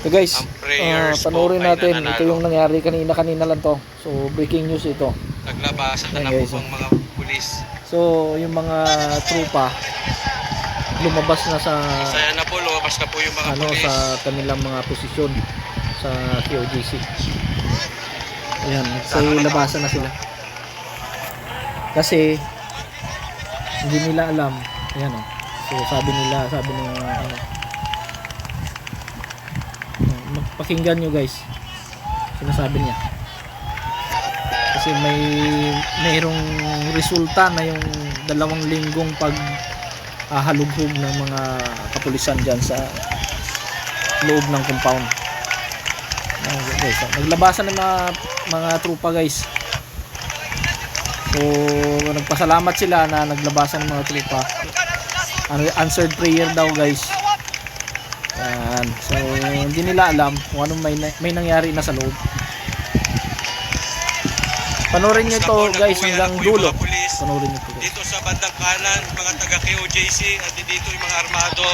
So guys, Ang prayers panoorin po ay natin. nananalo. Ito yung nangyari kanina lang to. So breaking news ito. Naglabasan na Ayan, po guys, ang mga pulis. So yung mga trupa lumabas na sa Saya na po, lumabas na po yung mga pulis. sa kanilang mga posisyon sa KOJC. Ayan, so labasan na sila. Kasi hindi nila alam. Ayan oh. So sabi ng pakinggan nyo guys, sinasabi niya kasi mayroong resulta na yung 2 linggong halughog ng mga kapulisan dyan sa loob ng compound. Guys, naglabasan ng mga trupa guys. So nagpasalamat sila na naglabasan ng mga trupa. Answered prayer daw guys. Yan. So hindi nila alam kung anong may nangyari na sa loob. Panoorin nyo ito guys hanggang dulo. Panoorin nyo ito guys. Dito sa bandang kanan, mga taga KOJC, at dito yung mga armado.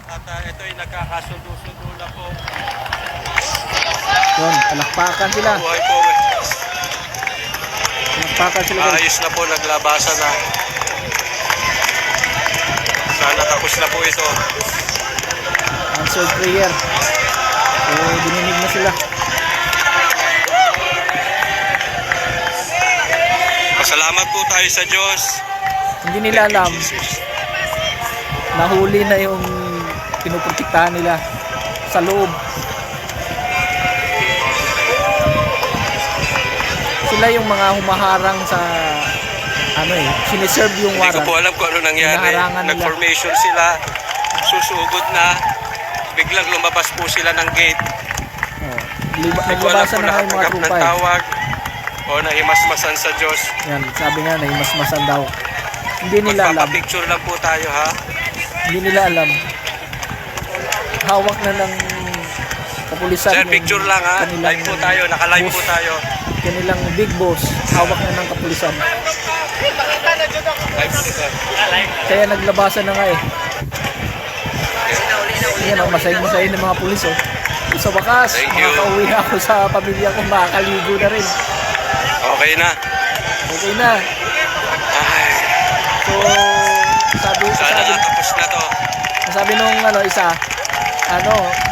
At ito yung nagkakasundo-sundo na po. Yun, palakpakan sila. Buhay po. Palakpakan sila guys. Ayos na po, naglabasan na. Sana tapos na po ito. Answered prayer. So dininig na sila. Pasalamat po tayo sa Diyos. Hindi nila alam. Nahuli na yung pinuprotektahan nila sa loob. Sila yung mga humaharang sa siniserve yung Hindi ko warrant. po alam kung ano nangyari. Hinaharangan nila. Nag-formation sila, susugod na, biglang lumabas po sila ng gate. Naglabasan na nga yung mga nakatanggap trupa ng tawag o nahimasmasan sa Diyos. Yan, sabi nga nahimasmasan daw. Hindi nila alam. Magpapapicture lang po tayo ha. Hindi nila alam. Hawak na ng kapulisan. Sir, picture lang ha. Live po tayo, naka-live po tayo. Kanilang big boss, hawak na ng kapulisan. Live po sir. Kaya naglabasan na nga eh. Yan ang masay-masay ng mga pulis oh. Sa wakas, Thank you. makakauwi na ako sa pamilya ko, makakaligo na rin. Okay na. Okay na. Ay, So, sana tapos na to. sabi nung isa,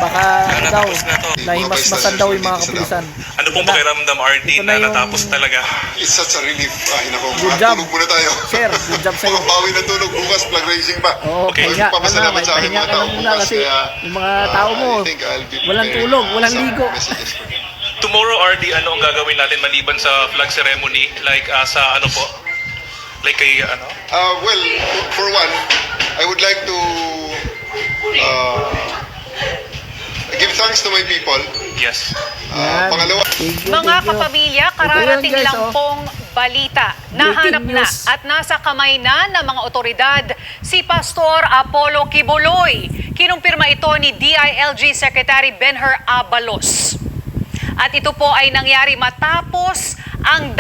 baka Sana daw, tapos na to. nahimasmasan daw yung mga kapulisan. Ano pong pakiramdam, RD, Ito na na yung- natapos talaga? It's such a relief. Ay, nako. Good job. Tulog muna tayo. Sir, good job sa'yo. Bawi ng tulog. Bukas, flag racing pa. Oo, Okay. pahinga ka na, Papasalamat sa aking pahinga mga ka na tao muna bukas, kasi kaya, yung mga tao mo, I think I'll be walang preparing tulog, walang some ligo. messages for them. Tomorrow, RD, ano ang gagawin natin maliban sa flag ceremony? Like, sa ano po? Like kay, ano? Well, for one, I would like to give thanks to my people. Yes. Yan. Pangalawa, Thank you, Mga thank you. kapamilya, Ito kararating yun, guys, lang oh. pong balita. Nahanap Breaking na news. at nasa kamay na ng mga otoridad si Pastor Apollo Kibuloy. Kinumpirma ito ni DILG Secretary Benher Abalos. At ito po ay nangyari matapos ang 2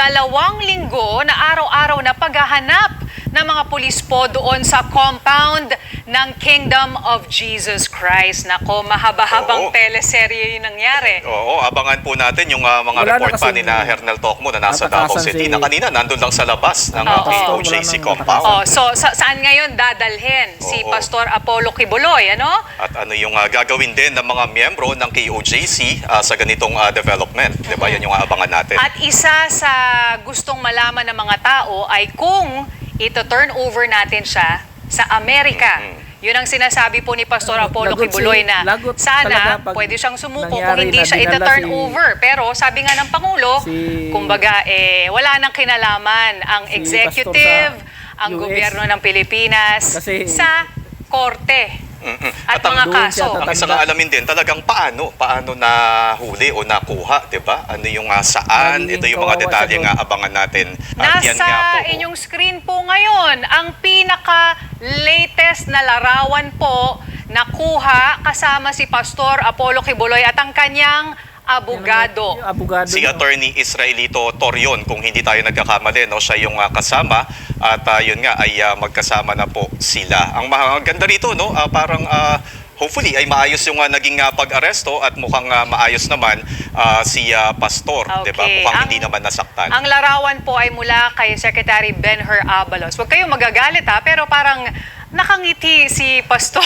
linggo na araw-araw na paghahanap ng mga pulis po doon sa compound ng Kingdom of Jesus Christ. Nako, mahaba-habang Oo. teleserye yung nangyari. Oo, abangan po natin yung mga Wala na report pa kasing ni na Hernel Tocmo na nasa Davao natakasan City si- na kanina nandun lang sa labas ng Oo. KOJC Wala nang compound. Oh, so saan ngayon dadalhin si Oo. Pastor Apollo Kibuloy, ano? At ano yung gagawin din ng mga miyembro ng KOJC sa ganitong development. Diba? Yan yung abangan natin. At isa sa gustong malaman ng mga tao ay kung ito-turn over natin siya sa Amerika. Yun ang sinasabi po ni Pastor Apollo Lagot Kibuloy na lagot sana talaga pag pwede siyang sumuko kung nangyari hindi na siya dinala ito-turn si- over. Pero sabi nga ng Pangulo, kumbaga wala nang kinalaman ang Si executive, Pastor sa ang US. gobyerno ng Pilipinas Kasi- sa korte at At ang mga doon siya kaso. Ang isang alamin din talagang paano nahuli o nakuha, 'di ba? Ano yung saan? Naging Ito yung mga kawawa detalye siya nga abangan natin. At yan nga Nasa po. inyong screen po ngayon ang pinaka-latest na larawan po nakuha kasama si Pastor Apollo Kibuloy at ang kanyang abogado. Yung abogado. Si niya. Attorney Israelito Torion, kung hindi tayo nagkakamali, no, siya yung kasama at yun nga ay magkasama na po sila. Ang maganda rito, no, parang hopefully ay maayos yung naging pag-aresto at mukhang maayos naman si Pastor, Okay. 'di ba? Mukhang hindi naman nasaktan. Ang larawan po ay mula kay Secretary Ben-Hur Abalos. Huwag kayong magagalit ha, pero parang nakangiti si Pastor.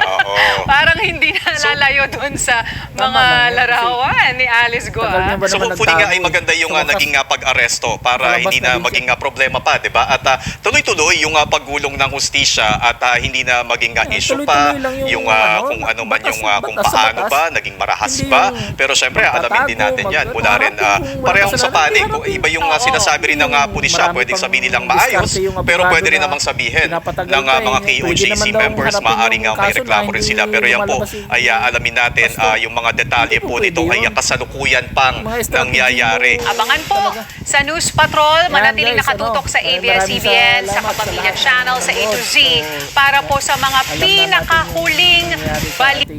Oo. Parang hindi na lalayo doon sa mga lang yan, larawan ni Alice Go. Tagal niya ba So naman hopefully nga ay nagtago, maganda yung sa wakas, naging pag-aresto para palabas hindi na na rin maging problema pa, 'di ba? At tuloy-tuloy yung paggulong ng hustisya at hindi na maging issue pa tuloy-tuloy lang yung kung ano man batas- yung kung batas sa paano batas. ba naging marahas Hindi ba. yung Pero syempre alamin din natin yan mula rin harapin kung parehong wala sa panig. kasalanan, Iba yung Oo. sinasabi rin ng pulisya, Marami pwedeng pang sabihin nilang maayos, diskarte yung pero abogado pwede rin na namang sabihin pinapatagal ng pa eh. mga Pwede KOJC naman daw members harapin maaaring yung may kaso reklamo na rin hindi sila. Pero yan po lumalabas yung ay alamin natin Pastor. yung mga detalye Hindi po po nito pwede ay yun. kasalukuyan pang Mga strategy nangyayari. mo. Abangan po Talaga. sa News Patrol, Yan, manatiling guys, nakatutok ano, sa maraming ABS-CBN, sa salamat Kapamilya sa lahat ng Channel, sa A to Z, nanonood. para po sa mga Alam na natin yung pinakahuling nangyayari sa balik. ating